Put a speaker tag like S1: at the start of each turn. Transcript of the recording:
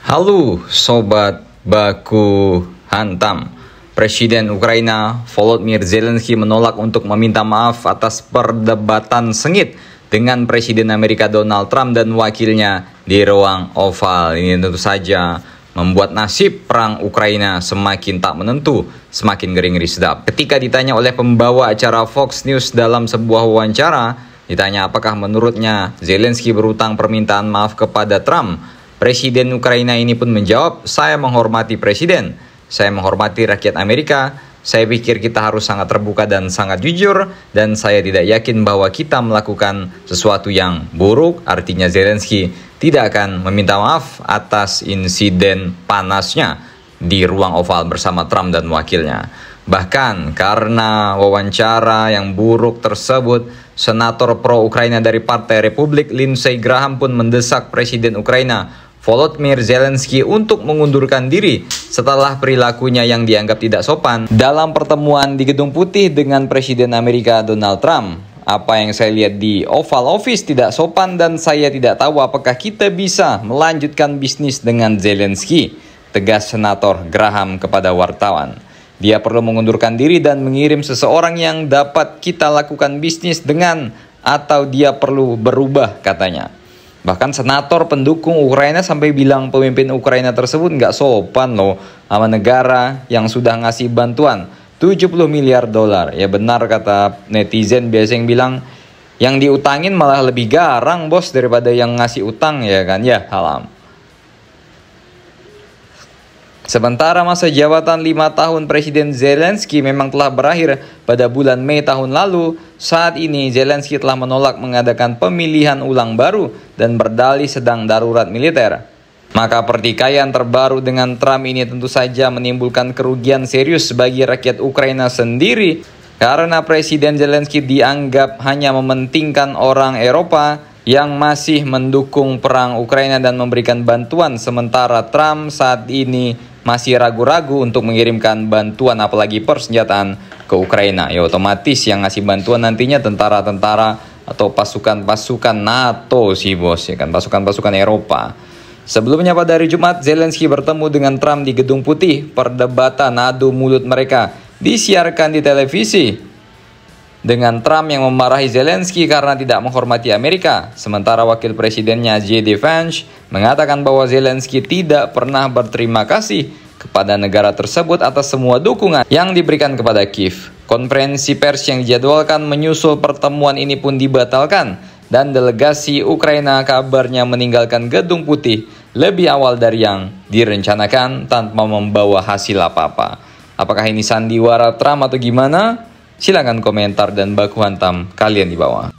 S1: Halo Sobat Baku Hantam. Presiden Ukraina Volodymyr Zelensky menolak untuk meminta maaf atas perdebatan sengit dengan Presiden Amerika Donald Trump dan wakilnya di ruang oval. Ini tentu saja membuat nasib perang Ukraina semakin tak menentu, semakin ngeri-ngeri sedap. Ketika ditanya oleh pembawa acara Fox News dalam sebuah wawancara, ditanya apakah menurutnya Zelensky berutang permintaan maaf kepada Trump, Presiden Ukraina ini pun menjawab, "Saya menghormati Presiden, saya menghormati rakyat Amerika, saya pikir kita harus sangat terbuka dan sangat jujur, dan saya tidak yakin bahwa kita melakukan sesuatu yang buruk." Artinya Zelensky tidak akan meminta maaf atas insiden panasnya di ruang oval bersama Trump dan wakilnya. Bahkan karena wawancara yang buruk tersebut, Senator pro-Ukraina dari Partai Republik Lindsey Graham pun mendesak Presiden Ukraina Volodymyr Zelensky untuk mengundurkan diri setelah perilakunya yang dianggap tidak sopan dalam pertemuan di Gedung Putih dengan Presiden Amerika Donald Trump. Apa yang saya lihat di Oval Office tidak sopan dan saya tidak tahu apakah kita bisa melanjutkan bisnis dengan Zelensky, tegas Senator Graham kepada wartawan. Dia perlu mengundurkan diri dan mengirim seseorang yang dapat kita lakukan bisnis dengan, atau dia perlu berubah, katanya. Bahkan senator pendukung Ukraina sampai bilang pemimpin Ukraina tersebut nggak sopan loh sama negara yang sudah ngasih bantuan 70 miliar dolar. Ya benar kata netizen biasa yang bilang, yang diutangin malah lebih garang bos daripada yang ngasih utang, ya kan? Ya halam. Sementara masa jabatan 5 tahun Presiden Zelensky memang telah berakhir pada bulan Mei tahun lalu, saat ini Zelensky telah menolak mengadakan pemilihan ulang baru dan berdalih sedang darurat militer. Maka pertikaian terbaru dengan Trump ini tentu saja menimbulkan kerugian serius bagi rakyat Ukraina sendiri, karena Presiden Zelensky dianggap hanya mementingkan orang Eropa yang masih mendukung perang Ukraina dan memberikan bantuan, sementara Trump saat ini masih ragu-ragu untuk mengirimkan bantuan apalagi persenjataan ke Ukraina. Ya otomatis yang ngasih bantuan nantinya tentara-tentara atau pasukan-pasukan NATO sih bos, ya kan, pasukan-pasukan Eropa. Sebelumnya pada hari Jumat, Zelensky bertemu dengan Trump di Gedung Putih. Perdebatan adu mulut mereka disiarkan di televisi, dengan Trump yang memarahi Zelensky karena tidak menghormati Amerika. Sementara wakil presidennya J.D. Vance mengatakan bahwa Zelensky tidak pernah berterima kasih kepada negara tersebut atas semua dukungan yang diberikan kepada Kiev. Konferensi pers yang dijadwalkan menyusul pertemuan ini pun dibatalkan, dan delegasi Ukraina kabarnya meninggalkan Gedung Putih lebih awal dari yang direncanakan tanpa membawa hasil apa-apa. Apakah ini sandiwara Trump atau gimana? Silahkan komentar dan baku hantam kalian di bawah.